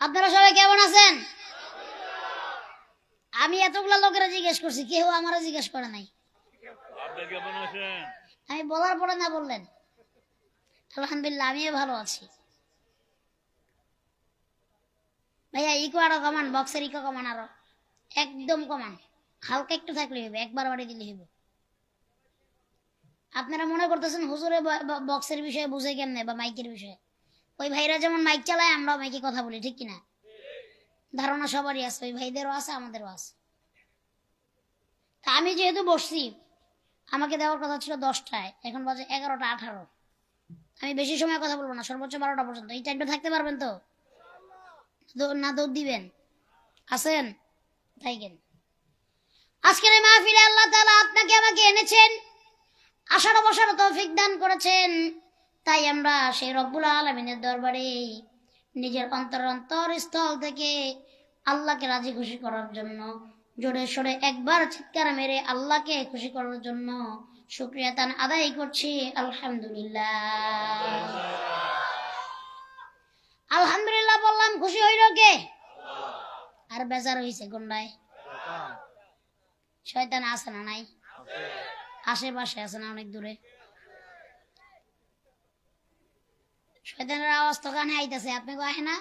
আপনারা সবাই কেমন আছেন? আমি এতগুলা লোকেরা জিজ্ঞেস করছি, কেউ আমারও জিজ্ঞেস করে নাই। আপনি কেমন আছেন? আমি বলার পরে না বললেন। আলহামদুলিল্লাহ, আমিও ভালো আছি। ভাইয়া ইকো আরো কমান, বক্সের ইকো কমান, আরো একদম কমান। হালকা একটু থাকলে হইবে, একবার বাড়ি দিলে হইব। আপনারা মনে করতেছেন হুজুরে বক্সের বিষয়ে বুঝে কেমনে বা মাইকের বিষয়ে। ওই ভাইরা যেমন মাইক চালায়, আমরাও মাইকে কথা বলি, ঠিক কিনা? ধারণা সবারই আছে, ওই ভাইদেরও আছে, আমাদেরও আছে। তা আমি যেহেতু বসছি, আমাকে দেওয়ার কথা ছিল 10টায়, এখন বাজে 11টা 18। আমি বেশি সময় কথা বলবো না, সর্বোচ্চ 12টা পর্যন্ত। এই টাইমটা থাকতে পারবেন তো? না দৌড় দিবেন? আছেন? থাকেন। আজকের এই মাহফিলে আল্লাহ তাআলা আপনাকে আমাকে এনেছেন, আশার বসার তৌফিক দান করেছেন। তাই আমরা সেই রব্বুল আলামিনের দরবারে নিজের অন্তরস্থল থেকে আল্লাহকে রাজি খুশি করার জন্য জোরে সোরে একবার চিৎকার মেরে আল্লাহকে খুশি করার জন্য শুকরিয়া তান আদায় করছি। আলহামদুলিল্লাহ। আলহামদুলিল্লাহ বললাম, খুশি হইল কে? আর বেজার হইছে কোনটায়? শয়তান আছে না নাই? আশেপাশে আছে না অনেক দূরে? শয়তানের আওয়াজ তো কানে আইতাছে, আপনি কো আহে না?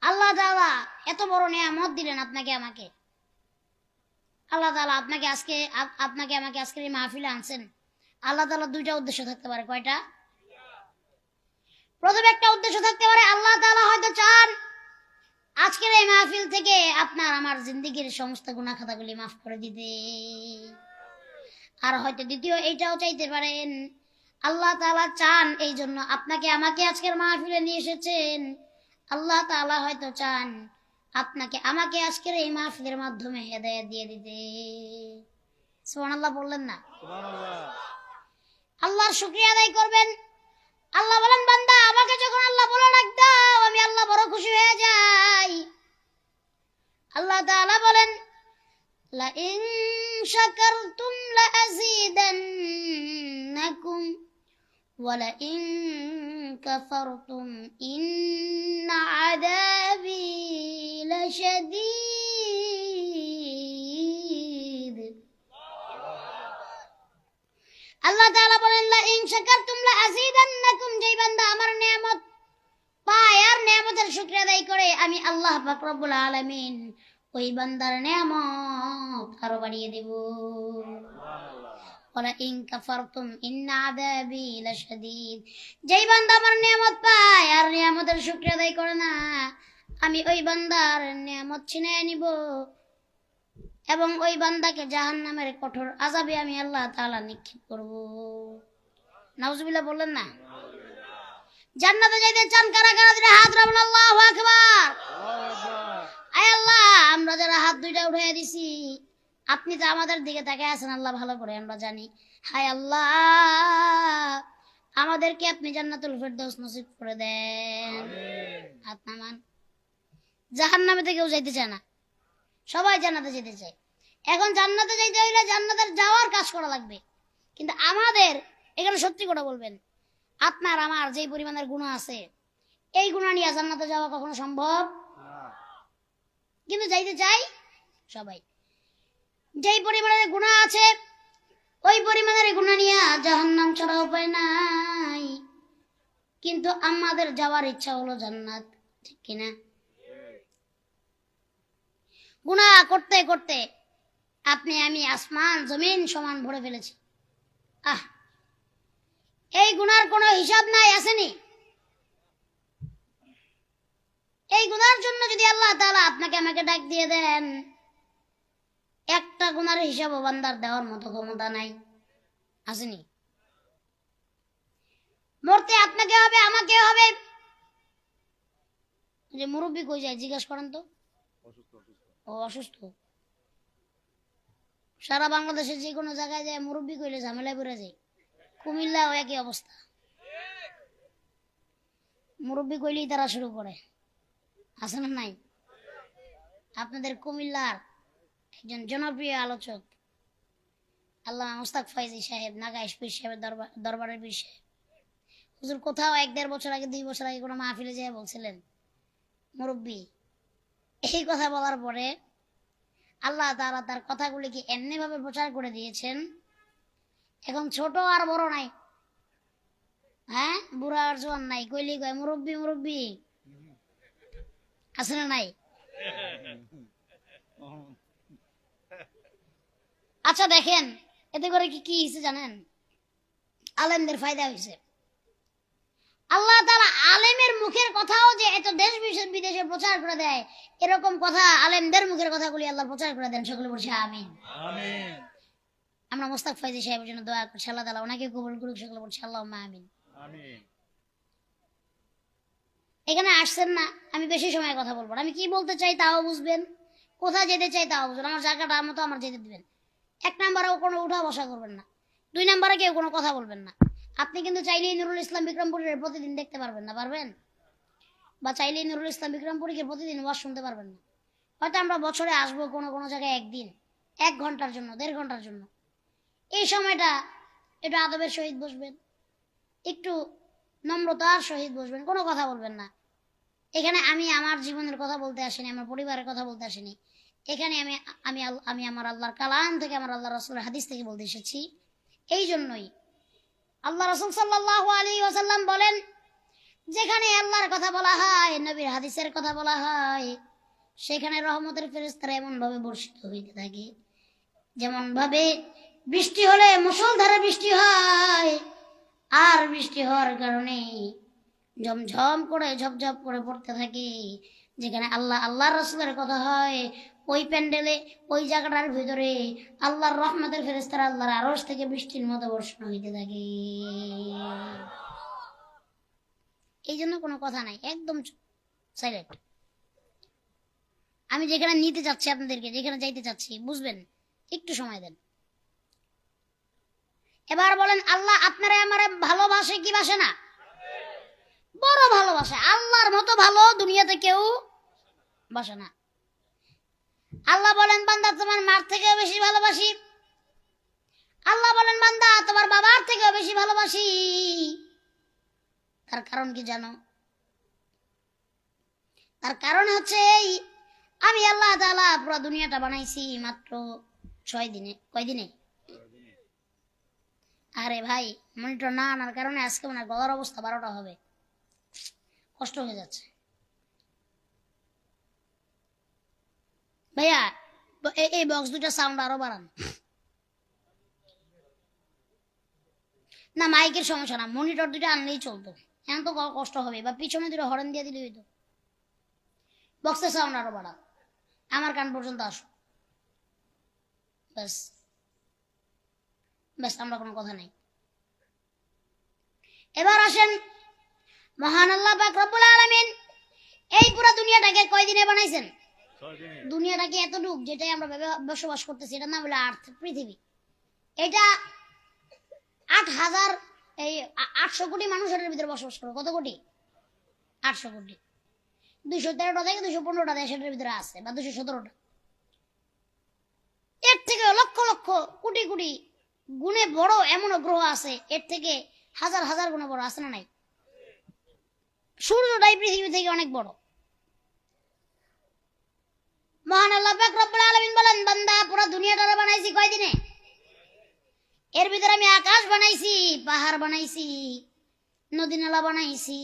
আল্লাহ তাআলা এত বড় নিয়ামত দিলেন আপনাকে আমাকে। আল্লাহ তাআলা আপনাকে আমাকে আজকের এই মাহফিলে আনছেন। আল্লাহ তাআলা দুইটা উদ্দেশ্য থাকতে পারে। কয়টা? প্রথম একটা উদ্দেশ্য থাকতে পারে, আল্লাহ তাআলা হয়তো চান আজকের এই মাহফিল থেকে আপনার আমার জিন্দেগীর সমস্ত গুনাহ খাতাগুলি মাফ করে দিতে। আর হয়তো দ্বিতীয় এইটাও চাইতে পারেন, আল্লাহ তাআলা চান এই জন্য আপনাকে আমাকে আজকের মাহফিলে নিয়ে এসেছেন। আল্লাহ তাআলা হয়তো চান আপনাকে আমাকে আজকের এই মাহফিলের মাধ্যমে হেদায়েত দিয়ে দিতে। সুবহানাল্লাহ বললেন না? আল্লাহর শুকরিয়া আদায় করবেন। আল্লাহ বলেন, বান্দা আমাকে যখন আল্লাহ বলে ডাক দাও, আমি আল্লাহ বড় খুশি হয়ে যাই। আল্লাহ তাআলা বলেন, লা ইন শাকারতুম লা আযীদান্নাকুম ওয়া লা ইন কাফারতুম ইন্না আযাবি লাশাদীদ। আল্লাহ তাআলা বলেন, লা ইন শাকারতুম লা আযীদান্নাকুম, যেই বান্দা আমার নিয়ামত পায় আর নিয়ামতের শুকরিয়া আদায় করে, আমি আল্লাহ পাক রব্বুল আলামিন ওই বান্দার নিয়ামত আরো বাড়িয়ে দেব। ওয়ালা ইন কাফারতুম ইন্না আযাবি লাশাদীদ, যেই বান্দা আমার নিয়ামত পায় আর নিয়ামতের শুকরিয়া আদায় করে না, আমি ওই বান্দার নিয়ামত ছিনিয়ে নিব এবং ওই বান্দাকে জাহান্নামের কঠোর আযাবে আমি আল্লাহ তাআলা নিক্ষেপ করব। নাউজুবিল্লাহ বললেন না? জান্নাতে যাইতে চান কারা কারা? দুইটা হাত রাখুন, আল্লাহু আকবার। আয় আল্লাহ, আমরা যারা হাত দুইটা উঠাইয়া দিছি, আপনি তো আমাদের দিকে তাকিয়ে আছেন আল্লাহ, ভালো করে আমরা জানি। হায় আল্লাহ, আমাদেরকে আপনি জান্নাতুল ফেরদৌস নসিব করে দেন। হাত নামান। জাহান্নামে তো কেউ যাইতে চায় না, সবাই জান্নাতে যেতে চায়। এখন জান্নাতে যাইতে হইলে জান্নাতের যাওয়ার কাজ করা লাগবে। কিন্তু আমাদের এখানে সত্যি কথা বলবেন, আপনার আমার যে পরিমাণের গুনাহ আছে, এই গুনাহ নিয়ে জান্নাতে যাওয়া কখনো সম্ভব না। কিন্তু যাইতে চাই সবাই। যেই পরিমাণের গুনাহ আছে, ওই পরিমাণের গুনাহ নিয়ে জাহান্নাম ছাড়া উপায় নাই। কিন্তু আমাদের যাওয়ার ইচ্ছা হলো জান্নাত, ঠিক কিনা? গুনাহ করতে করতে আপনি আমি আসমান জমিন সমান ভরে ফেলেছি। এই গুনার কোনো হিসাব নাই, আসেনি? এই গুনার জন্য যদি আল্লাহ তাআলা আপনাকে আমাকে ডাক দিয়ে দেন, একটা গুনার হিসাব বান্দার দেওয়ার মতো ক্ষমতা নাই, আসেনি? মরতে আপনাকে হবে, আমাকে হবে। যে মুরব্বী কই যায় জিজ্ঞেস করেন তো। ও অসুস্থ। সারা বাংলাদেশে যে কোনো জায়গায় যায় মুরব্বী কইলে ঝামেলায় পড়ে যায়। কুমিল্লাও একই অবস্থা, মুরব্বী কইলেই তারা শুরু করে। আছে না নাই? আপনাদের কুমিল্লার একজন জনপ্রিয় আলোচক আল্লামা মুস্তাক ফয়জি সাহেব, নাগাইশ পীর সাহেবের দরবারের পীর সাহেব হুজুর কোথাও 1-1.5 বছর আগে 2 বছর আগে কোনো মাহফিলে যেয়ে বলছিলেন, মুরব্বী, এই কথা বলার পরে আল্লাহ তাআলা তার কথাগুলিকে এমনি ভাবে প্রচার করে দিয়েছেন, এখন ছোট আর বড় নাই, হ্যাঁ, বুড়া আর জোয়ান নাই, কইলি কয় মুরব্বী মুরব্বী, আছে না নাই? আচ্ছা দেখেন, এতে করে কি কি হয়েছে জানেন? আলেমদের ফায়দা হয়েছে। আল্লাহ তাআলা আলেমের মুখের কথাও যে এত দেশ বিদেশে প্রচার করে দেয়, এরকম কথা আলেমদের মুখের কথাগুলি আল্লাহ প্রচার করে দেন। সকলে বলছে আমিন। আমিন। আমরা মুস্তাক ফয়জি সাহেবের জন্য দোয়া করছি, আল্লাহ তাআলা ওনাকে কবুল করুক। সকলে বলছে আল্লাহুম্মা আমিন। আমিন। এখানে আসছেন না, আমি বেশি সময় কথা বলবো না। আমি কি বলতে চাই তাও বুঝবেন, কোথায় যেতে চাই তাও বুঝবেন, আমার জায়গাটা মতো আমার যেতে দিবেন। 1 নম্বরেও কোনো উঠা বসা করবেন না, 2 নম্বরে কেউ কোনো কথা বলবেন না। আপনি কিন্তু চাইলেই নুরুল ইসলাম বিক্রমপুরের প্রতিদিন দেখতে পারবেন না, পারবেন? বা চাইলেই নুরুল ইসলাম বিক্রমপুরীকে প্রতিদিন ওয়াজ শুনতে পারবেন না। হয়তো আমরা বছরে আসবো কোনো কোনো জায়গায় একদিন, 1 ঘন্টার জন্য, 1.5 ঘন্টার জন্য। এই সময়টা একটু আদবের সহিত বসবেন, একটু নম্রতার সহিত বসবেন, কোনো কথা বলবেন না। এখানে আমি আমার জীবনের কথা বলতে আসিনি, আমার পরিবারের কথা বলতে আসিনি। এখানে আমি আমি আমি আমার আল্লাহর কালাম থেকে, আমার আল্লাহ রাসূলের হাদিস থেকে বলতে এসেছি। এই জন্যই আল্লাহ রাসূল সাল্লাল্লাহু আলাইহি ওয়াসাল্লাম বলেন, যেখানে আল্লাহর কথা বলা হয়, নবীর হাদিসের কথা বলা হয়, সেখানে রহমতের ফেরেশতারা এমন ভাবে বর্ষিত হইতে থাকে, যেমন ভাবে বৃষ্টি হলে মুষলধারে বৃষ্টি হয়, আর বৃষ্টি হওয়ার কারণে ঝমঝম করে ঝপঝপ করে পড়তে থাকে। যেখানে আল্লাহর রাসূলের কথা হয়, ওই প্যান্ডেলে, ওই জায়গাটার ভিতরে আল্লাহর রহমতের ফেরেশতারা আল্লাহর আরশ থেকে বৃষ্টির মতো বর্ষণ হইতে থাকে। এই জন্য কোনো কথা নাই, একদম সাইলেন্ট। আমি যেখানে নিতে চাচ্ছি আপনাদেরকে, যেখানে যাইতে চাচ্ছি, বুঝবেন, একটু সময় দেন। এবার বলেন, আল্লাহ আপনারা আমারে ভালোবাসে কি বাসে না? বড় ভালোবাসে। আল্লাহর মতো ভালো দুনিয়াতে কেউ বাসে না। আল্লাহ বলেন, বান্দা তোমার মার থেকেও বেশি ভালোবাসি। আল্লাহ বলেন, বান্দা তোমার বাবার থেকেও বেশি ভালোবাসি। তার কারণ কি জানো? তার কারণ হচ্ছে এই, আমি আল্লাহ তাআলা পুরো দুনিয়াটা বানাইছি মাত্র 6 দিনে। কয় দিনে? আরে ভাই, মনিটর না আনার কারণে আজকে মনে হয় গলার অবস্থা 12টা হবে, কষ্ট হয়ে যাচ্ছে। ভাইয়া এই বক্স দুটা সাউন্ড আরো বাড়ান না, মাইকের সমস্যা না, মনিটর দুটো আনলেই চলতো। এখন তো কষ্ট হবে, বা পিছনে দুটো হর্ন দিয়ে দিলে হইতো। বক্সের সাউন্ড আরো বাড়া, আমার কান পর্যন্ত আসো, ব্যাস ব্যাস, আমরা কোনো কথা নাই। এবার আসেন, মহান আল্লাহ পাক রব্বুল আলামিন এই পুরো দুনিয়াটাকে কয় দিনে বানাইছেন? 6 দিনে। দুনিয়াটাকে এতটুক যেটাই আমরা বসবাস করতেছি, এটার নাম হলো আর্থ, পৃথিবী। এটা 8,000 এই 800 কোটি মানুষের ভিতরে বসবাস করে। কত কোটি? 800 কোটি। 213টা থেকে 215টা দেশের ভিতরে আছে, বা 217টা। এর থেকে লক্ষ লক্ষ কোটি কোটি গুণে বড় এমন গ্রহ আছে, এর থেকে হাজার হাজার গুণে বড়, আছে না নাই? সূর্যটাই পৃথিবী থেকে অনেক বড়। মহান আল্লাহ পাক রব্বুল আলামিন বলেন, বান্দা পুরো দুনিয়াটা বানাইছি কয় দিনে? এর ভিতরে আমি আকাশ বানাইছি, পাহাড় বানাইছি, নদী নালা বানাইছি,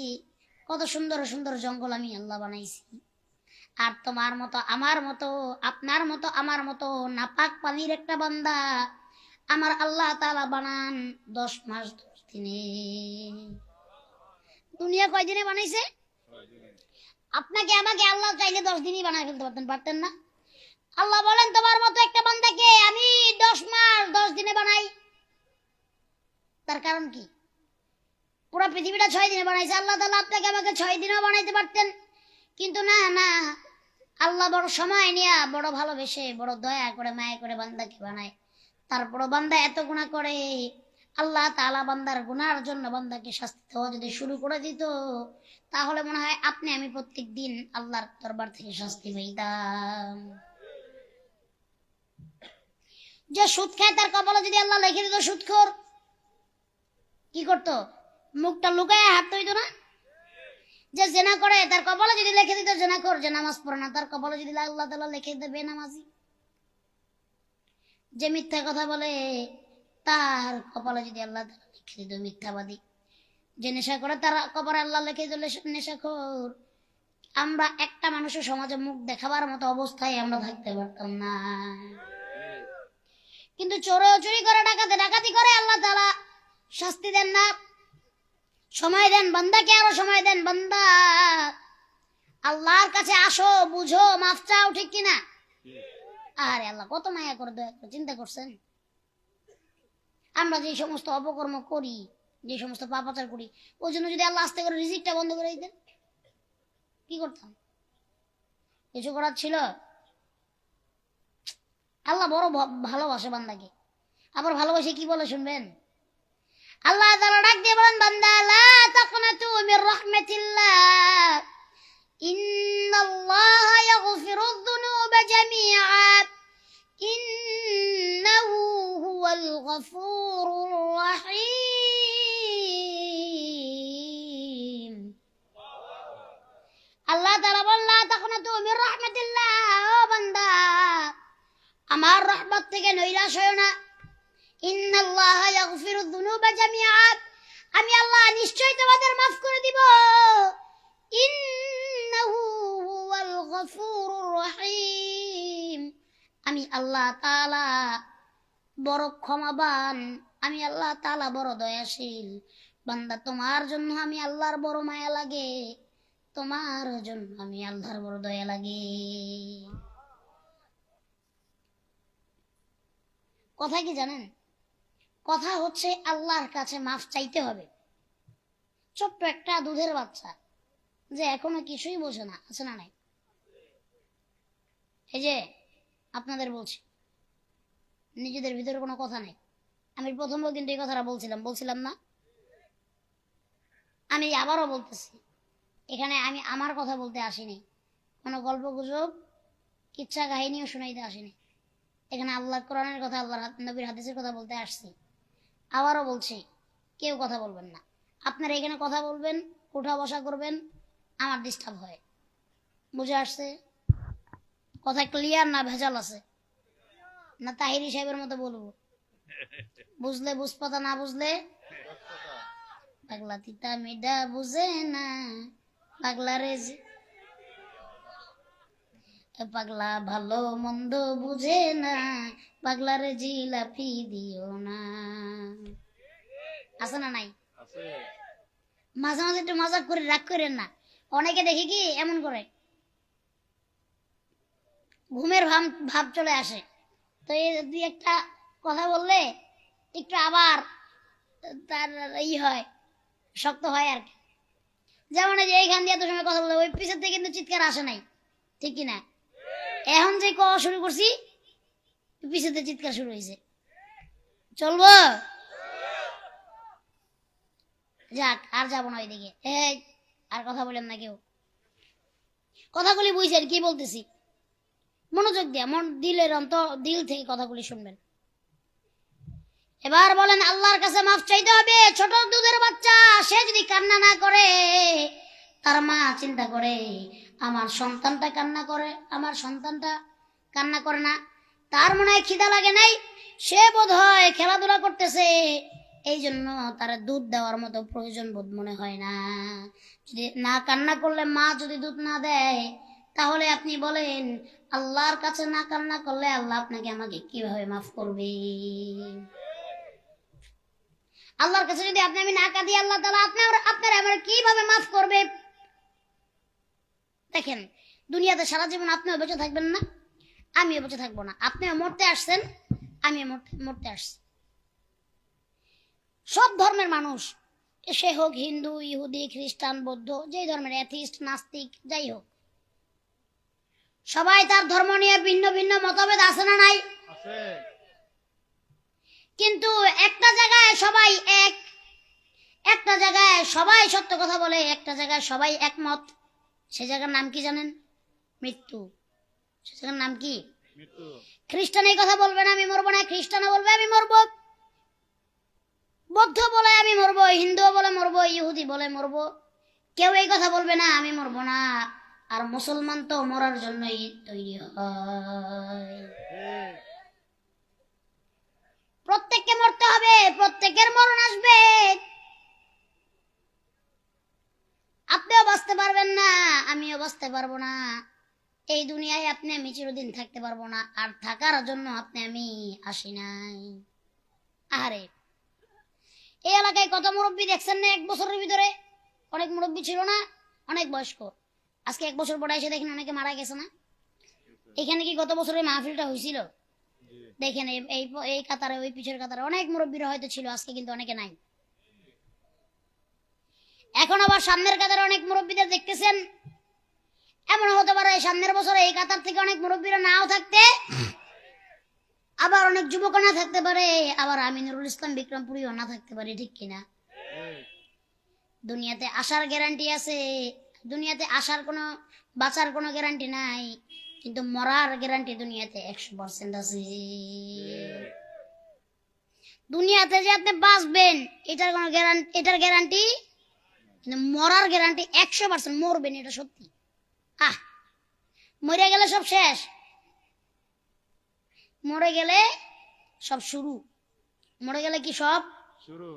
কত সুন্দর সুন্দর জঙ্গল আমি আল্লাহ বানাইছি। আর তোমার মতো, আমার মতো, আপনার মতো, আমার মতো নাপাক পানির একটা বান্দা আমার আল্লাহ তাআলা বানান 10 মাস 10 দিনে। দুনিয়া কয় দিনে বানাইছে? আপনাকে আমাকে আল্লাহ চাইলে 10 দিনই বানায় ফেলতে পারতেন, পারতেন না? আল্লাহ বলেন, তোমার মতো একটা বান্দাকে আমি 10 মাস 10 দিনে বানাই। তার কারণ কি? পুরো পৃথিবীটা 6 দিনে বানাইছে। আল্লাহ তাআলা আপনাকে আমাকে 6 দিনেও বানাইতে পারতেন, কিন্তু না না, আল্লাহ বড় সময় নিয়ে, বড় ভালোবেসে, বড় দয়া করে, মায়া করে বান্দাকে বানায়। তারপর বান্দা এত গুনাহ করে, আল্লাহ তাআলা বান্দার গুনার জন্য বান্দাকে শাস্তি দেওয়া যদি শুরু করে দিত, তাহলে মনে হয় আপনি আমি প্রত্যেক দিন আল্লাহর দরবার থেকে শাস্তি পাইতাম। যে সুদ খায় তার কপালে যদি আল্লাহ লিখে দিত সুদখোর, কি করতো? মুখটা লুকায় হাঁটতে হইতো না? যে জেনা করে তার কপালে যদি লিখে দিত জেনাখোর, যে নামাজ পড়ে না তার কপালে যদি আল্লাহ তাআলা লিখে দিত বেনামাজি। যে মিথ্যা কথা বলে তার কপালে যদি আল্লাহ তাআলা লিখে দিত মিথ্যাবাদী। যে নেশা করে তার কপালে আল্লাহ লিখে দিল নেশাখোর। আমরা একটা মানুষের সমাজে মুখ দেখাবার মতো অবস্থায় আমরা থাকতে পারতাম না। কিন্তু চোরি করে, ডাকাতি করে আল্লাহ তাআলা শাস্তি দেন না, সময় দেন বান্দাকে, আরো সময় দেন। বান্দা আল্লাহর কাছে আসো, বুঝো, মাফ চাও, ঠিক কিনা? আরে আল্লাহ কত মায়া করে, দয়া করে চিন্তা করছেন? আমরা যে সমস্ত অপকর্ম করি, যে সমস্ত পাপাচার করি, ওই জন্য যদি আল্লাহ আস্তে করে রিজিকটা বন্ধ করে দিতেন, কি করতাম? কিছু করার ছিল? আল্লাহ বড় ভালোবাসে বান্দাকে। আবার ভালোবাসে কি বলে শুনবেন? আল্লাহ তাআলা ডাক দিয়ে বলেন, বান্দা লা তাকনাতু মির রাহমাতিল্লাহ ইন্নাল্লাহা ইয়াগফিরুয যুনুবা জামিআ ইন্নাহু হুয়াল গফুরুর রহিম। আল্লাহ তাআলা বলেন, লা তাকনাতু মির রাহমাতিল্লাহ, ও বান্দা আমার রহমত থেকে নৈরাশ হয়ো না। ইন্নাল্লাহা ইয়াগফিরুয যুনুবা জামিআ, আমি আল্লাহ নিশ্চয়ই তোমাদের মাফ করে দিব। ইন্নাহু হুয়াল গফুরুর রহিম, আমি আল্লাহ তাআলা বড় ক্ষমাবান, আমি আল্লাহ তাআলা বড় দয়াশীল। বান্দা তোমার জন্য আমি আল্লাহর বড় মায়া লাগে, তোমার জন্য আমি আল্লাহর বড় দয়া লাগে। কথা কি জানেন? কথা হচ্ছে আল্লাহর কাছে মাফ চাইতে হবে। ছোট্ট একটা দুধের বাচ্চা যে এখনো কিছুই বোঝে না, আছে না নাই? এই যে আপনাদের বলছি, নিজেদের ভিতরে কোনো কথা নেই। আমি প্রথমও কিন্তু এই কথাটা বলছিলাম না? আমি আবারও বলতেছি, এখানে আমি আমার কথা বলতে আসিনি, কোনো গল্প গুজব কিচ্ছা কাহিনীও শুনাইতে আসিনি। এখানে আল্লাহ কোরআনের কথা, আল্লাহর নবীর হাদিসের কথা বলতে আসছি। আবারও বলছি, কেউ কথা বলবেন না। আপনারা এখানে কথা বলবেন, উঠা বসা করবেন, আমার ডিস্টার্ব হয়। বুঝে আসছে? কথা ক্লিয়ার না ভেজাল আছে? না তাহিরি সাহেবের মতো বলবো? বুঝলে বুঝপাতা, না বুঝলে পাগলা তিতা মিডা বুঝে না, পাগলা রে পাগলা ভালো মন্দ বুঝে না, পাগলা রে জিলাপি দিও না। আছে না নাই? মাঝে মাঝে একটু মজাক করে, রাগ করেন না। অনেকে দেখি কি এমন করে, ঘুমের ভাব চলে আসে, তো এই দুই একটা কথা বললে একটু আবার তার হয়, শক্ত হয় আর কি। যেমন যে এইখান দিয়ে এত সময় কথা বললে ওই পিছের থেকে কিন্তু চিৎকার আসে নাই, ঠিক কিনা? এখন যে কওয়া শুরু করছি, পিছের থেকে চিৎকার শুরু হয়েছে। চলবো? যাক, আর যাবো না ওইদিকে। এই আর কথা বলেন না কেউ। কথাগুলি বুঝছেন কি বলতেছি? মনোযোগ দিয়া, দিল থেকে কথাগুলি শুনবেন। এবার বলেন, আল্লাহর কাছে মাফ চাইতে হবে। ছোট দুধের বাচ্চা সে যদি কান্না না করে, তার মা চিন্তা করে আমার সন্তানটা কান্না করে, আমার সন্তানটা কান্না করে না, তার মনে হয় খিদা লাগে নাই, সে বোধ হয় খেলাধুলা করতেছে, এই জন্য তার দুধ দেওয়ার মতো প্রয়োজন বোধ মনে হয় না। যদি না কান্না করলে, মা যদি দুধ না দেয়, তাহলে আপনি বলেন আল্লাহর কাছে না কান্না করলে আল্লাহ আপনাকে আমাকে কিভাবে মাফ করবে? আল্লাহর কাছে যদি আমি না কাঁদি, আল্লাহ তাআলা আপনার আমার কিভাবে মাফ করবে? দেখেন, দুনিয়াতে সারা জীবন আপনিও বেঁচে থাকবেন না, আমিও বেঁচে থাকবো না। আপনিও মরতে আসছেন, আমিও মরতে আসছি। সব ধর্মের মানুষ, সে হোক হিন্দু, ইহুদি, খ্রিস্টান, বৌদ্ধ, যেই ধর্মের, অ্যাথিস্ট, নাস্তিক, যাই হোক, সবাই তার ধর্ম নিয়ে ভিন্ন ভিন্ন মতভেদ আছে না নাই? কিন্তু একটা জায়গায় সবাই এক, একটা জায়গায় সবাই সত্য কথা বলে, একটা জায়গায় সবাই একমত। সে জায়গার নাম কি জানেন? মৃত্যু। সে জায়গার নাম কি? মৃত্যু। খ্রিস্টান এই কথা বলবে না আমি মরবো না, খ্রিস্টানও বলবে আমি মরবো, বৌদ্ধ বলে আমি মরবো, হিন্দু বলে মরবো, ইহুদি বলে মরবো, কেউ এই কথা বলবে না আমি মরবো না। আর মুসলমান তো মরার জন্যই তৈরি হয়। ঠিক। প্রত্যেককে মরতে হবে, প্রত্যেকের মরণ আসবে। আপনিও বাঁচতে পারবেন না, আমিও বাঁচতে পারবো না। এই দুনিয়ায় আপনি আমি চিরদিন থাকতে পারবো না, আর থাকার জন্য আপনি আমি আসি নাই। আরে এই এলাকায় কত মুরব্বী দেখছেন না? 1 বছরের ভিতরে অনেক মুরব্বী ছিল না, অনেক বয়স্ক। আজকে 1 বছর পরে এসে দেখেন অনেকে মারা গেছে না। এখানে কি গত বছরের মাহফিলটা হয়েছিল? জি। দেখেন এই এই কাতারে, ওই পিছের কাতারে অনেক মুরব্বীরা হয়তো ছিল, আজকে কিন্তু অনেকে নাই। এখন আবার সামনের কাতারে অনেক মুরব্বীদের দেখতেছেন। এমন হতে পারে সামনের বছরে এই কাতার থেকে অনেক মুরব্বীরা নাও থাকতে, আবার অনেক যুবক না থাকতে পারে, আবার আমিনুরুল ইসলাম বিক্রমপুরীও না থাকতে পারে, ঠিক কিনা? ঠিক। দুনিয়াতে আসার গ্যারান্টি আছে, দুনিয়াতে আসার কোনো, বাঁচার কোনো গ্যারান্টি নাই, কিন্তু মরার গ্যারান্টি দুনিয়াতে 100% আছে। দুনিয়াতে যে আপনি বাঁচবেন এটার কোনো গ্যারান্টি, এটার গ্যারান্টি, কিন্তু মরার গ্যারান্টি 100% মরবেন, এটা সত্যি। আহ মরে গেলে সব শেষ, মরে গেলে সব শুরু, মরে গেলে কি সব শুরু।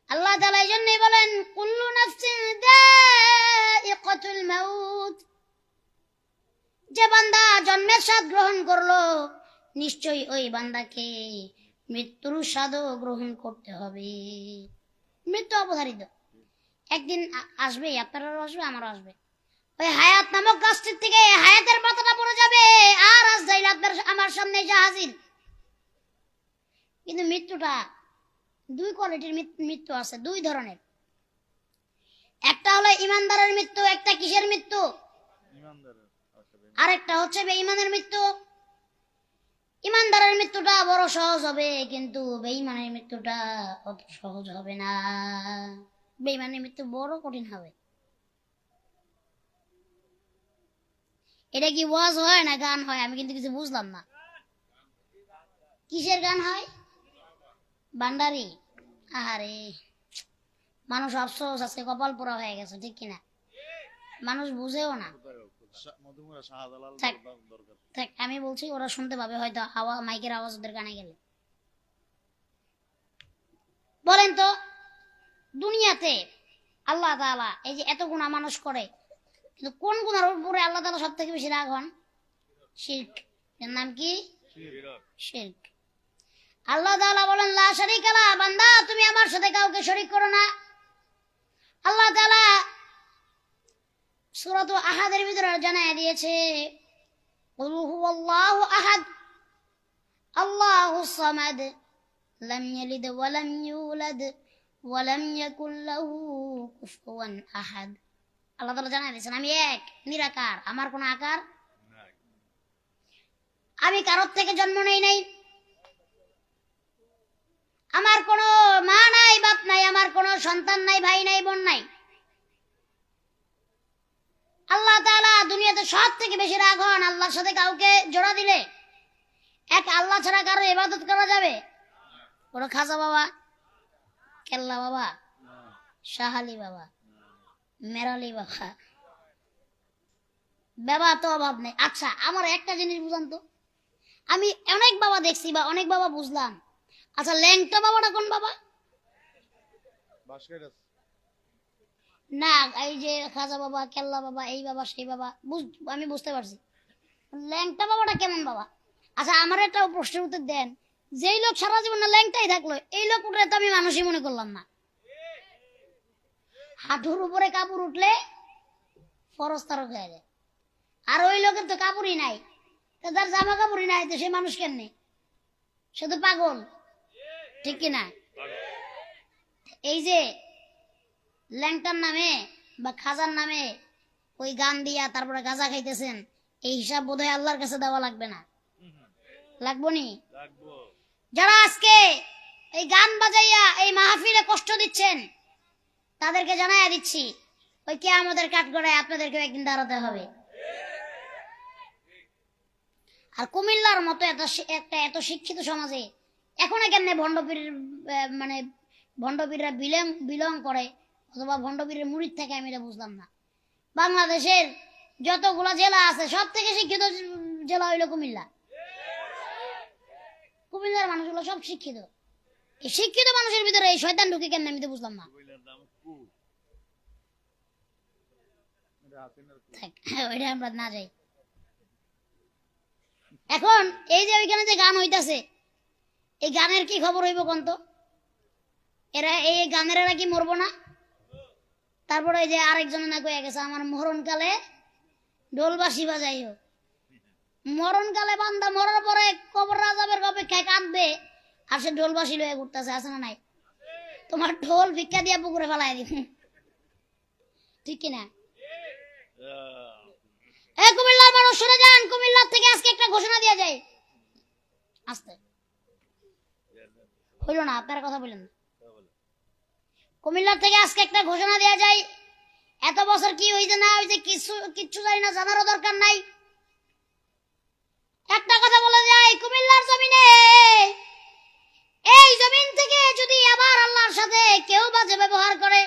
আল্লাহ তাআলা এই জন্যই বলেন কুল্লু নাফসিন যায়িকাতুল মাউত, যে বান্দা জন্মের স্বাদ গ্রহণ করলো নিশ্চয়ই ওই বান্দাকে মৃত্যুর স্বাদও গ্রহণ করতে হবে। মৃত্যু অবধারিত, একদিন আসবেই, আপনারও আসবে আমারও আসবে। ওই হায়াত নামক গাছটির থেকে হায়াতের পাতাটা পড়ে যাবে, আর আজরাইল আপনার আমার সামনে এসে হাজির। কিন্তু মৃত্যুটা 2 কোয়ালিটির মৃত্যু আছে, 2 ধরনের। একটা হলো ইমানদারের মৃত্যু, একটা কিসের মৃত্যু? ইমানদারের। আচ্ছা, আরেকটা হচ্ছে বেঈমানের মৃত্যু। ইমানদারের মৃত্যুটা বড় সহজ হবে, কিন্তু বেঈমানের মৃত্যুটা অত সহজ হবে না। বেঈমানের মৃত্যু বড় কঠিন হবে। এটা কি ওয়াজ হয় না গান হয়? আমি কিন্তু কিছু বুঝলাম না। কিসের গান হয়? ভান্ডারি। আরে মানুষ আফসোস, আজকে কপাল পোড়া হয়ে গেছে, ঠিক কিনা? মানুষ বুঝেও না। মধুমরা শাহজালাল থাক। দরকার। দেখ আমি বলছি ওরা শুনতে পাবে হয়তো, মাইকের আওয়াজ ওদের কানে গেলে। বলেন তো দুনিয়াতে আল্লাহ তাআলা এই যে এত গুনাহ মানুষ করে, কিন্তু কোন গুনার উপরে আল্লাহ তাআলা সব থেকে বেশি রাগ হন? শিরক। এর নাম কি? শিরক। আল্লাহ তাআলা বলেন লা শারীকা লা, বান্দা তুমি আমার সাথে কাউকে শরীক করো না। আল্লাহ তাআলা সূরা আহাদের ভিতরে জানায় দিয়েছে কুল হুয়াল্লাহু আহাদ আল্লাহুস সামাদ লাম ইয়ালিদ ওয়া লাম ইউলাদ ওয়া লাম ইয়াকুল লাহু কুফুয়ান আহাদ। আল্লাহ তাআলা জানায় দিয়েছেন আমি এক, নিরাকার, আমার কোনো আকার, আমি কারোর থেকে জন্ম নেই নাই, আমার কোনো মা নাই, বাপ নাই, আমার কোনো সন্তান নাই, ভাই নাই, বোন নাই। আল্লাহ তাআলা দুনিয়াতে সব থেকে বেশি রাগ হন আল্লাহর সাথে কাউকে জোড়া দিলে। এক আল্লাহ ছাড়া কারো ইবাদত করা যাবে? ওরা খাজা বাবা, কেল্লা বাবা, শাহালি বাবা, মেরালি বাবা, বাবা তো অভাব নেই। আচ্ছা আমার একটা জিনিস বুঝান তো, আমি অনেক বাবা দেখছি বা অনেক বাবা বুঝলাম, আচ্ছা ল্যাংটা বাবাটা কোন বাবা? না এই যে খাজা বাবা, কেল্লা বাবা, এই বাবা সেই বাবা, আমি বুঝতে পারছি। ল্যাংটা বাবাটা কেমন বাবা? আচ্ছা আমার একটা প্রশ্নের উত্তর দেন, যেই লোক সারা জীবন না ল্যাংটাই থাকলো, এই লোক উঠলে তো আমি মানুষই মনে করলাম না। হাঁটুর উপরে কাপড় উঠলে ফরজ তারক হয়ে যায়, আর ওই লোকের তো কাপড়ই নাই, তো তার জামা কাপড়ই নাই, তো সে মানুষ কেমনে? সে তো পাগল, ঠিক কিনা? এই যে ল্যাংটার নামে বা খাজার নামে ওই গান দিয়া তারপরে গাঁজা খাইতেছেন, এই হিসাব বোধহয় আল্লাহর কাছে দেওয়া লাগবে না, লাগবো নি? যারা আজকে এই গান বাজাইয়া এই মাহফিলে কষ্ট দিচ্ছেন তাদেরকে জানাইয়া দিচ্ছি, ওই কিয়ামতের কাঠগড়ায় আপনাদেরকে একদিন দাঁড়াতে হবে। আর কুমিল্লার মতো একটা এত শিক্ষিত সমাজে এখনো কেমনে ভণ্ডপীর মানে ভণ্ডপীররা বিলং করে অথবা ভণ্ডপীরের মুরিদ থাকে আমি এটা বুঝলাম না। বাংলাদেশের যতগুলা জেলা আছে সব থেকে শিক্ষিত জেলা হইলো কুমিল্লা। কুমিল্লার মানুষগুলো সব শিক্ষিত। এই শিক্ষিত মানুষের ভিতরে এই শয়তান ঢুকে কেন আমি তো বুঝলাম না। ওইটা আমরা না যাই। এখন এই যে ওইখানে যে গান হইতাছে এই গানের কি খবর হইব কোন তো? এরা এই গানের এরা কি মরবো না? তারপরে এই যে আরেকজন না কয়ে গেছে আমার মরণকালে ঢোলবাসি বাজাই হোক। মরণকালে বান্দা মরার পরে কবর রাজাবের অপেক্ষায় কাঁদবে আর সে ঢোলবাসি লয়ে ঘুরতেছে, আছে না নাই? তোমার ঢোল ভিক্ষা দিয়া পুকুরে ফেলাই দিব, ঠিক কিনা? এই কুমিল্লার মানুষ শুনে যান, কুমিল্লার থেকে আজকে একটা ঘোষণা দেওয়া যায়। আস্তে হইল না, আপনারা কথা বলেন না। কুমিল্লার থেকে আজকে একটা ঘোষণা দেওয়া যায়। এত বছর কি হয়েছে না হয়েছে কিচ্ছু জানি না, জানারও দরকার নাই। একটা কথা বলা যায়, কুমিল্লার জমিনে এই জমিন থেকে যদি আবার আল্লাহর সাথে কেউ বাজে ব্যবহার করে,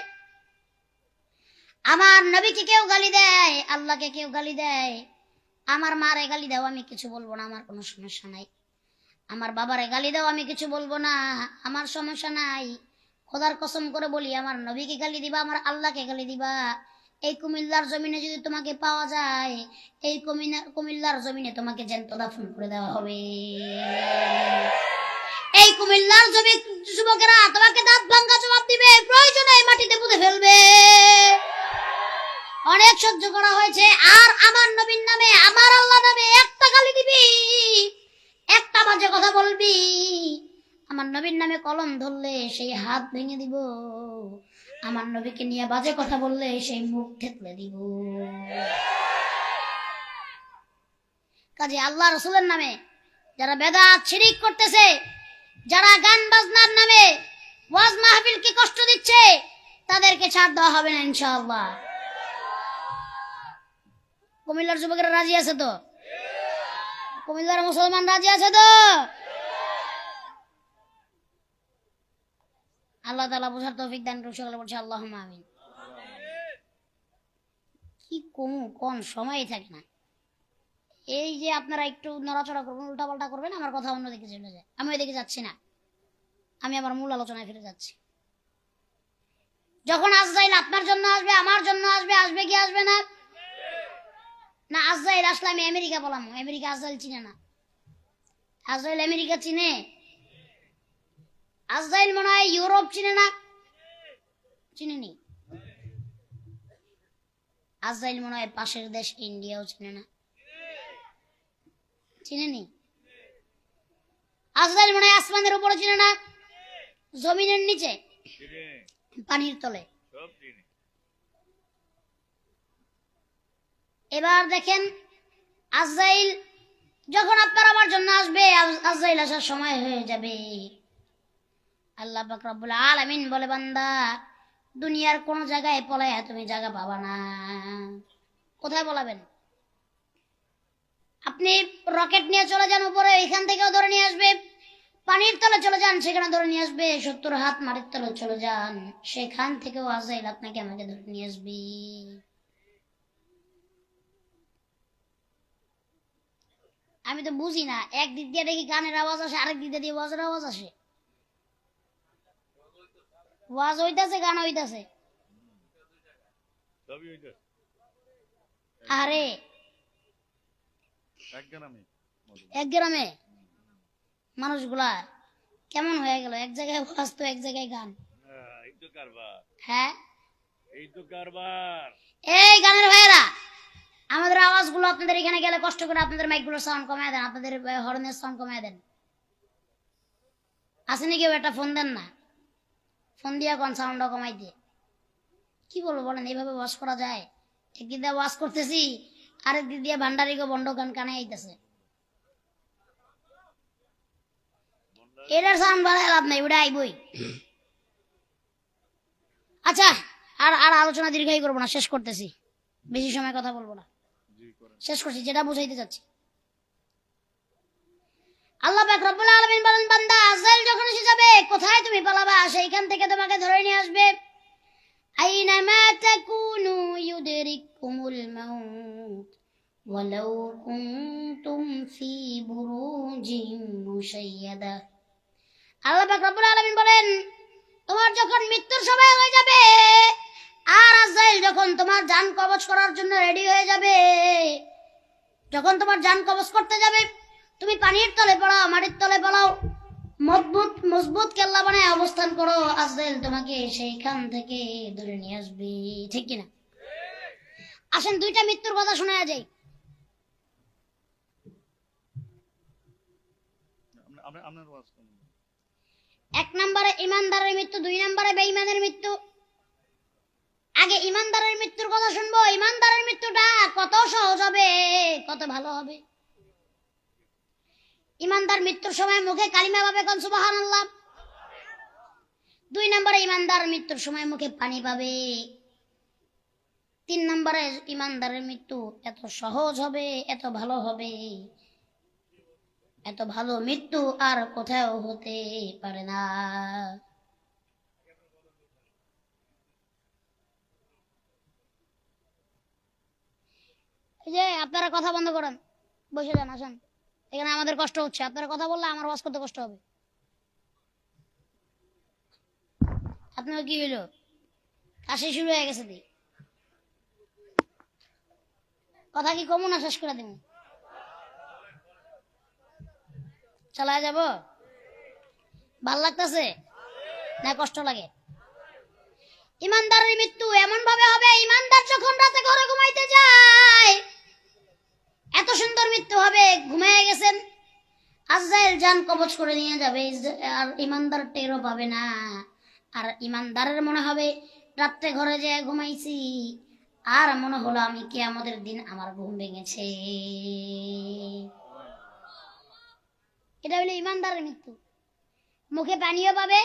আমার নবীকে কেউ গালি দেয়, আল্লাহকে কেউ গালি দেয়, আমার মারে গালি দাও আমি কিছু বলবো না, আমার কোনো সমস্যা নাই। আমার বাবারে গালি দাও আমি কিছু বলবো না, আমার সমস্যা নাই। খোদার কসম করে বলি, আমার নবীকে গালি দিবা, আমার আল্লাহকে গালি দিবা, এই কুমিল্লার জমিনে যদি তোমাকে পাওয়া যায়, এই কুমিল্লার জমিনে তোমাকে জ্যান্ত দাফন করে দেওয়া হবে। এই কুমিল্লার যুবকেরা তোমাকে দাঁত ভাঙ্গা জবাব দিবে, প্রয়োজনে এই মাটিতে পুঁতে ফেলবে। অনেক সহ্য করা হয়েছে। আর আমার নবীর নামে, আমার আল্লাহ নামে একটা গালি দিবি, একটা বাজে কথা বলবি, আমার নবীর নামে কলম ধরলে সেই হাত ভেঙে দিব, আমার নবীকে নিয়ে বাজে কথা বললে সেই মুখ থেতলে দিব। কাজে আল্লাহ রসুলের নামে যারা বেদাত শিরিক করতেছে, যারা গান বাজনার নামে ওয়াজ মাহফিলকে কষ্ট দিচ্ছে, তাদেরকে ছাড় দেওয়া হবে না ইনশাআল্লাহ। কুমিল্লার যুবকেরা রাজি আছে তো? কুমিল্লার মুসলমান রাজি আছে তো? আল্লাহ তাআলা বুঝার তৌফিক দান করুন। সকলে বলছে আল্লাহুম্মা আমিন। কি কোন সময় থাকে না। এই যে আপনারা একটু নড়াচড়া করবেন, উল্টাপাল্টা করবেন, আমার কথা অন্যদিকে চলে যায়। আমি ওইদিকে যাচ্ছি না, আমি আমার মূল আলোচনায় ফিরে যাচ্ছি। যখন আজরাইল আপনার জন্য আসবে, আমার জন্য আসবে, আসবে কি আসবে না? না, আজরাইল আসলে আমি আমেরিকা বললাম, আমেরিকা আজরাইল চিনে না। আজরাইল আমেরিকা চিনে? আজরাইল মনে হয় ইউরোপ চিনে না, চিনেনি। আজরাইল মনে হয় পাশের দেশ ইন্ডিয়াও চিনে না, চিনেনি। আজরাইল মনে হয় আসমানের উপরে চিনে না, জমিনের নিচে, পানির তলে। এবার দেখেন, আজরাইল যখন আপনার আমার জন্য আসবে, আজরাইল আসার সময় হয়ে যাবে। আল্লাহ পাক রব্বুল আলামিন বলে, বান্দা দুনিয়ার কোন জায়গায় পলায়া তুমি জায়গা পাবা না। কোথায় পলাবেন? আপনি রকেট নিয়ে চলে যান উপরে, এখান থেকেও ধরে নিয়ে আসবে। পানির তলে চলে যান, সেখানে ধরে নিয়ে আসবে। 70 হাত মাটির তলে চলে যান, সেখান থেকেও আজরাইল আপনাকে আমাকে ধরে নিয়ে আসবে। আমি তো বুঝি না, একদিক দিয়ে দেখি গানের আওয়াজ আসে, আরেক দিক দিয়ে ওয়াজের আওয়াজ আসে। ওয়াজ হইতাছে, গান হইতাছে। আরে এক গ্রামে মানুষগুলা কেমন হয়ে গেল, এক জায়গায় ওয়াজ তো এক জায়গায় গান। হ্যাঁ, এই গানের ভাইয়েরা, আমাদের আওয়াজগুলো আপনাদের এখানে গেলে কষ্ট করে আপনাদের মাইকগুলোর সাউন্ড কমায় দেন, আপনাদের হর্নের সাউন্ড কমায় দেন। আসেনি কেউ একটা ফোন দেন না, ফোন দিয়া কোন সাউন্ডটা কমাই দিয়ে। কি বলবো বলেন, এইভাবে ওয়াজ করা যায়? একদিক দিয়ে ওয়াজ করতেছি, আরেক দিক দিয়ে ভান্ডারিকে বন্ড গান কানে আইতেছে। এটার সাউন্ড বাড়ায় লাভ নাই, ওটা আইবই। আচ্ছা, আর আলোচনা দীর্ঘায়ী করবো না, শেষ করতেছি, বেশি সময় কথা বলবো না, শেষ করছি। যেটা বুঝাইতে চাচ্ছি, আল্লাহ পাক রব্বুল আলামিন বলেন, বান্দা আজরাইল যখন এসে যাবে, কোথায় তুমি পালাবা? সেইখান থেকে তোমাকে ধরে নিয়ে আসবে। আইনামা তাকুনু ইউদরিকুমুল মাউত ওয়ালাউ কুনতুম ফি বুরুজিন মুশাইয়াদা। আল্লাহ পাক রব্বুল আলামিন বলেন, তোমার যখন মৃত্যুর সময় হয়ে যাবে, আর আজরাইল যখন তোমার জান কবজ করার জন্য রেডি হয়ে যাবে, যখন তোমার জান কবজ করতে যাবে, তুমি পানির তলে পড়াও, মাটির তলে পড়াও, মজবুত মজবুত কেল্লা বানায় অবস্থান করো, আজরাইল তোমাকে সেইখান থেকে ধরে নিয়ে আসবে। ঠিক কিনা? আসেন দুইটা মৃত্যুর কথা শোনা যায়। আপনার ওয়াজ কেমন? এক নম্বরে ইমানদারের মৃত্যু, দুই নম্বরে বেঈমানের মৃত্যু। আগে ইমানদারের মৃত্যুর কথা শুনবো। ইমানদারের মৃত্যুটা কত সহজ হবে, কত ভালো হবে। ইমানদার মৃত্যুর সময় মুখে কালিমা পাবে, কোন সুবহানাল্লাহ। দুই নম্বরে ইমানদার মৃত্যুর সময় মুখে পানি পাবে। তিন নম্বরে ইমানদারের মৃত্যু এত সহজ হবে, এত ভালো হবে, এত ভালো মৃত্যু আর কোথাও হতে পারে না। এই যে আপনারা কথা বন্ধ করেন, বসে যান, আসেন। এখানে আমাদের কষ্ট হচ্ছে, আপনারা কথা বললে আমার ওয়াজ করতে কষ্ট হবে। আপনার কি হইলো? কাশি শুরু হয়ে গেছে দি, কথা কি কমু না শেষ করে দিব? চালায় যাব? ভাল লাগতেছে না কষ্ট লাগে? ইমানদারের মৃত্যু এমন ভাবে হবে, ইমানদার যখন রাতে ঘরে ঘুমাইতে যায়, এত সুন্দর মৃত্যু হবে, ঘুমিয়ে গেছেন, আজরাইল জান কবজ করে নিয়ে যাবে, আর ইমানদার টেরও পাবে না। আর ইমানদারের মনে হবে রাত্রে ঘরে যেয়ে ঘুমাইছি, আর মনে হলো আমি কিয়ামতের দিন আমার ঘুম ভেঙেছে। এটা হলো ইমানদারের মৃত্যু। মুখে পানিও পাবে,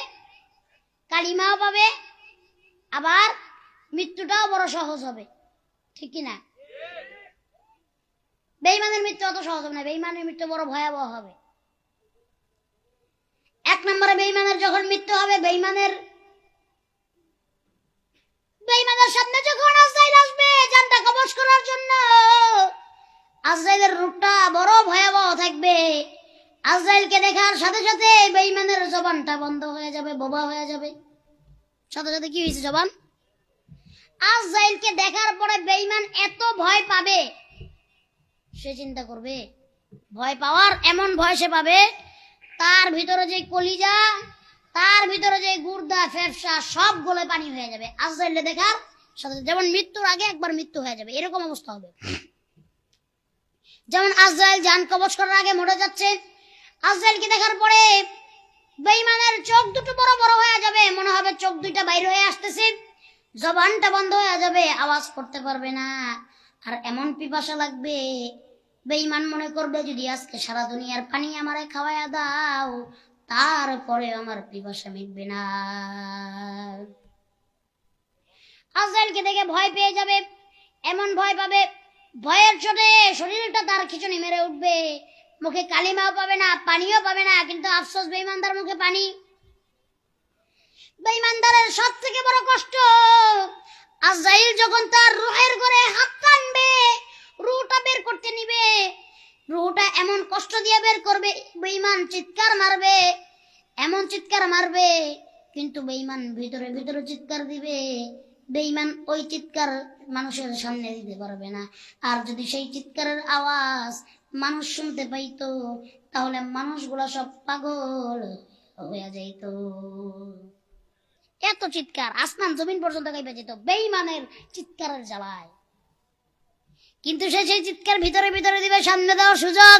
কালিমাও পাবে, আবার মৃত্যুটাও বড় সহজ হবে। ঠিক কিনা? বেঈমানের মৃত্যু অত সহজ হবে না, বেঈমানের মৃত্যু বড় ভয়াবহ হবে। এক নম্বরে বেঈমানের যখন মৃত্যু হবে, বেঈমানের সামনে যখন আজরাইল আসবে জানটা কবজ করার জন্য, আজরাইলের রূপটা বড় ভয়াবহ থাকবে। আজরাইলকে দেখার সাথে সাথে বেঈমানের জবানটা বন্ধ হয়ে যাবে, বোবা হয়ে যাবে। সাথে সাথে কি হয়েছে? জবান। আজরাইলকে দেখার পরে বেঈমান এত ভয় পাবে, সে চিন্তা করবে, ভয় পাওয়ার এমন ভয় সে পাবে, তার ভিতরে যে কলিজা, তার ভিতরে যে গুর্দা ফেফসা সব গলে পানি হয়ে যাবে। আজরাইলকে দেখার সাথে, যেমন মৃত্যুর আগে একবার মৃত্যু হয়ে যাবে, এরকম অবস্থা হবে। যেমন আজরাইল জান কবজ করার আগে মরে যাচ্ছে, আজরাইলকে দেখার পরে বেঈমানের চোখ দুটো বড় বড় হয়ে যাবে, মনে হবে চোখ দুইটা বাইরে হয়ে আসতেছে, জবানটা বন্ধ হয়ে যাবে, আওয়াজ করতে পারবে না। আর এমন পিপাসা লাগবে, বেঈমান মনে করবে যদি আজকে সারা দুনিয়ার পানি আমারে খাওয়ায়া দাও, তারপরে আমার পিপাসা মিটবে না। আজরাইলকে দেখে ভয় পেয়ে যাবে, এমন ভয় পাবে, ভয়ের চোটে শরীরটা তার খিঁচুনি মেরে উঠবে, মুখে কালিমাও পাবে না, পানিও পাবে না। কিন্তু আফসোস, বেঈমানদার মুখে পানি। বেঈমানদারের সব থেকে বড় কষ্ট, আজরাইল যখন তার রূহের ঘরে হাত টানবে, রূহটা বের করতে নিবে, রূহটা এমন কষ্ট দিয়ে বের করবে, বেঈমান চিৎকার মারবে, এমন চিৎকার মারবে, কিন্তু বেঈমান ভিতরে ভিতরে চিৎকার দিবে। বেঈমান ওই চিৎকার মানুষের সামনে দিতে পারবে না। আর যদি সেই চিৎকারের আওয়াজ মানুষ শুনতে পাইতো, তাহলে মানুষগুলা সব পাগল হয়ে যাইত। এত চিৎকার আসমান জমিন পর্যন্ত গাইবে যেত বেঈমানের চিৎকারের জ্বালায়। কিন্তু সে সেই চিৎকার ভিতরে ভিতরে দিবে, সামনে দেওয়ার সুযোগ।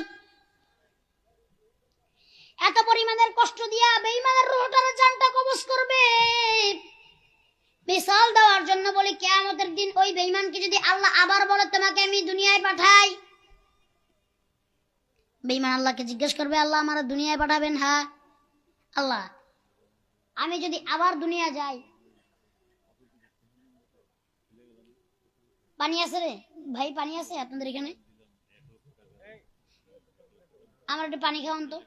এত পরিমাণের কষ্ট দিয়া বেঈমানের রূহটার জানটা কবজ করবে। মিসাল দেওয়ার জন্য বলি, কিয়ামতের দিন ওই বেঈমানকে যদি আল্লাহ আবার বলে তোমাকে আমি দুনিয়ায় পাঠাই, বেঈমান আল্লাহকে জিজ্ঞেস করবে, আল্লাহ আমার দুনিয়ায় পাঠাবেন? হ্যাঁ আল্লাহ, আমি যদি আবার দুনিয়া যাই, পানি আছে রে ভাই? পানি আছে আপনাদের এখানে? আমার একটু পানি খাওয়ান তো।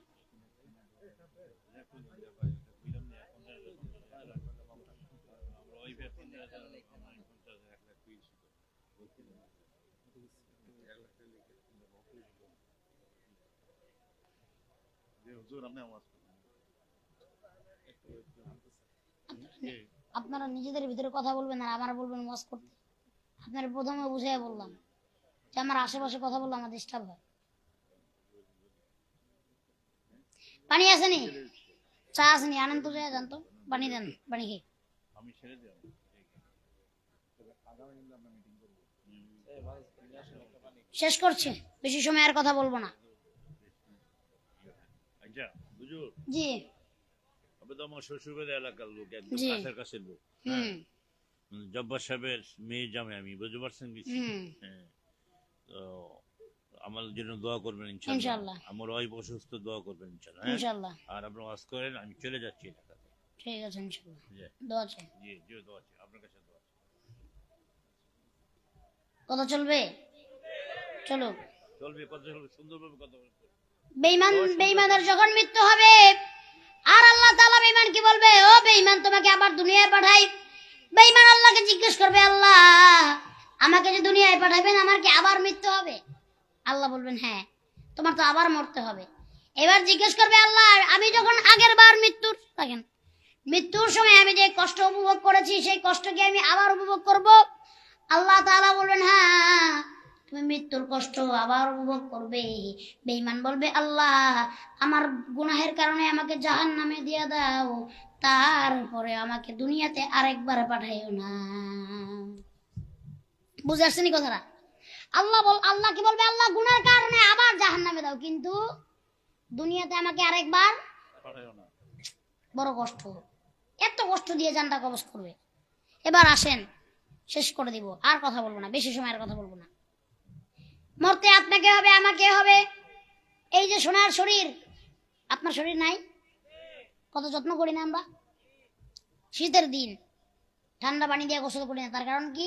হুজুর আপনি আওয়াজ করেন। আপনারা নিজেদের ভিতরে কথা বলবেন আর আমার বলবেন ওয়াজ করতে। আপনারা প্রথমে বুঝাই বললাম যে আমার আশেপাশে কথা বললে আমার ডিস্টার্ব হয়। পানি আসেনি, চা আসেনি, আনন্দ তো যায় জানতো, পানি দেন, পানি খেয়ে আমি ছেড়ে দিলাম। শেষ করছে, বেশি সময় আর কথা বলবো না। আচ্ছা হুজুর, জি আপনি তো আমার শ্বশুরের এলাকার লোক, একদম জি। কাছের কাছের লোক। হুম জব্বার সাহেবের মেয়ে জামাই আমি, বুঝতে পারছেন কিছু? হুম হ্যাঁ, তো আমার জন্য দোয়া করবেন ইনশাল্লাহ। ইনশাল্লাহ আমার ওয়াইফ অসুস্থ, দোয়া করবেন ইনশাল্লাহ। হ্যাঁ, ইনশাল্লাহ। আর আপনি ওয়াজ করেন, আমি চলে যাচ্ছি এলাকাতে। ঠিক আছে ইনশাল্লাহ, জি দোয়া চাই। জি জি, দোয়া চাই আপনার কাছে, দোয়া চাই। কথা চলবে, চলো। চলবে, কথা চলবে, সুন্দরভাবে কথা বলতে। বেঈমান, বেঈমানের যখন মৃত্যু হবে আর আল্লাহ তাআলা বেঈমান কি বলবে, ও বেঈমান তোমাকে আবার দুনিয়ায় পাঠাই। বেঈমান আল্লাহকে জিজ্ঞেস করবে, আল্লাহ আমাকে যে দুনিয়ায় পাঠাবেন আমার কি আবার মৃত্যু হবে? আল্লাহ বলবেন হ্যাঁ, তোমার তো আবার মরতে হবে। এবার জিজ্ঞেস করবে, আল্লাহ আমি যখন আগের বার মৃত্যুর সময় আমি যে কষ্ট উপভোগ করেছি সেই কষ্ট কি আমি আবার উপভোগ করব? আল্লাহ তাআলা বলবেন হ্যাঁ, তুমি মৃত্যুর কষ্ট আবার উপভোগ করবে। বেঈমান বলবে, আল্লাহ আমার গুনাহের কারণে আমাকে জাহান্নামে দিয়ে দাও, তারপরে আমাকে দুনিয়াতে আরেকবার পাঠাইও না। বুঝে আসছেনি কথাটা? আল্লাহ কি বলবে, আল্লাহ গুনাহের কারণে আবার জাহান্নামে দাও, কিন্তু দুনিয়াতে আমাকে আরেকবার পাঠাইও না। বড় কষ্ট, এত কষ্ট দিয়ে জানটা কবজ করবে। এবার আসেন, শেষ করে দিব, আর কথা বলবো না, বেশি সময় আর কথা বলবো না। মরতে আপনাকে হবে, আমাকে হবে। এই যে সোনার শরীর, আপনার শরীর নাই, কত যত্ন করি না আমরা। শীতের দিন ঠান্ডা পানি দিয়ে গোসল করি না, তার কারণ কি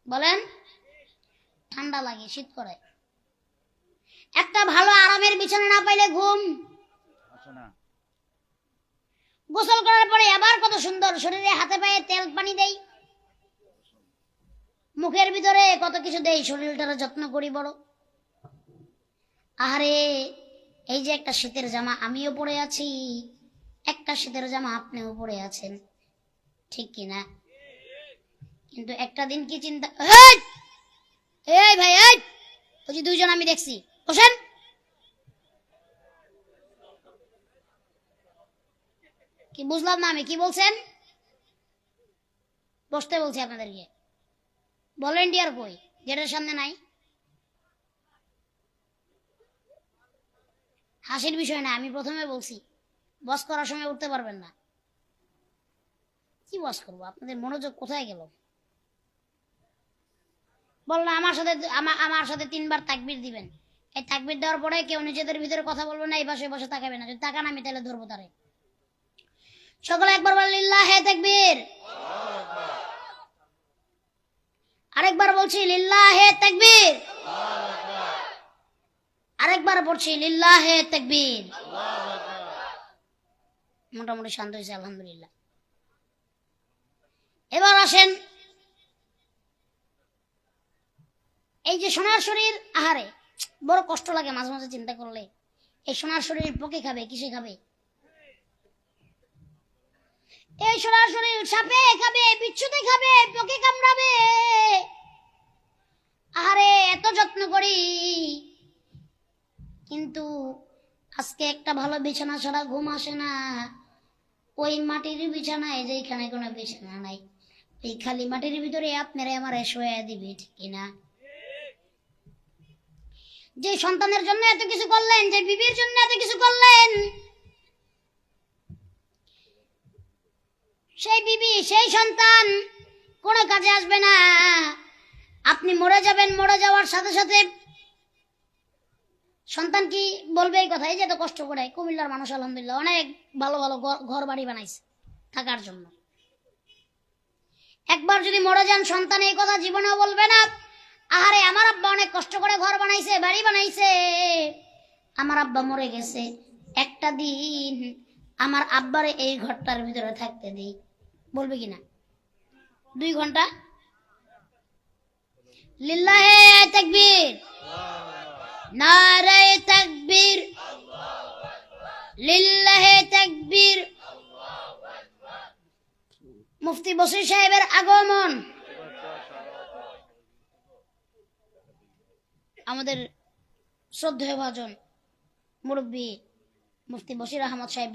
বলেন? ঠান্ডা লাগে, শীত করে। একটা ভালো আরামের বিছানা না পাইলে ঘুম আসে না। গোসল করার পরে আবার কত সুন্দর শরীরে হাতে পায়ে তেল পানি দেই, মুখের ভিতরে কত কিছু দেই, শরীরটার যত্ন করি বড়। আরে এই যে একটা শীতের জামা আমিও পরে আছি, একটা শীতের জামা আপনিও পরে আছেন, ঠিক কি না? কিন্তু একটা দিন কি চিন্তা, এই ভাই, ওই যে দুইজন আমি দেখছি, বসেন। কি বুঝলাম না আমি, কি বলছেন? বসতে বলছি আপনাদেরকে। ভলেন্টিয়ার কই? গেটের সামনে নাই। হাসির বিষয় না, আমি প্রথমে বলছি বস করার সময় উঠতে পারবেন না। কি বস করবো? আপনাদের মনোযোগ কোথায় গেল? বললাম আমার সাথে 3 বার তাকবীর দিবেন। এই তাকবীর দেওয়ার পরে কেউ নিজেদের ভিতরে কথা বলবে না, এই পাশে বসে তাকাবে না। যদি তাকান আমি তাহলে ধরবো তারে। সকলে একবার বলেন লিল্লাহে তাকবীর। আরেকবার বলছি লিল্লাহে তাকবীর। আরেকবার পড়ছি লিল্লাহে তাকবীর। মোটামুটি শান্ত হয়েছে আলহামদুলিল্লাহ। এবার আসেন, এই যে সোনার শরীর, আহারে বড় কষ্ট লাগে মাঝে মাঝে চিন্তা করলে। এই সোনার শরীর পোকে খাবে, কিসে খাবে? এই সোনার শরীর সাপে খাবে, বিচ্ছুতে খাবে, পোকে কামড়াবে। আহারে এত যত্ন করি, কিন্তু আজকে একটা ভালো বিছানা ছাড়া ঘুম আসে না। ওই মাটির বিছানায়, যেখানে কোনো বিছানা নাই, এই খালি মাটির ভিতরে আপনারা আমার শোয়া দিবে, ঠিক কিনা? যে সন্তানের জন্য এত কিছু করলেন, যে বিবির জন্য এত কিছু করলেন, সেই বিবি সেই সন্তান কোনো কাজে আসবে না। আপনি মরে যাবেন, মরে যাওয়ার সাথে সাথে সন্তান কি বলবে এই কথা? এই যে এত কষ্ট করে কুমিল্লার মানুষ আলহামদুলিল্লাহ অনেক ভালো ভালো ঘর বাড়ি বানাইছে থাকার জন্য। একবার যদি মরে যান, সন্তান এই কথা জীবনেও বলবে না, আহারে আমার আব্বা অনেক কষ্ট করে ঘর বানাইছে, বাড়ি বানাইছে, আমার আব্বা মরে গেছে। একটা দিন আমার আব্বারে এই ঘরটার ভিতরে থাকতে দিই, বলবে কিনা? 2 ঘন্টা। লিল্লাহে তাকবীর, নারায়ে তাকবীর, লিল্লাহে তাকবীর। মুফতি বশির সাহেবের আগমন। আমাদের শ্রদ্ধেয় ভাজন মুরব্বী মুফতি বশির আহমদ সাহেব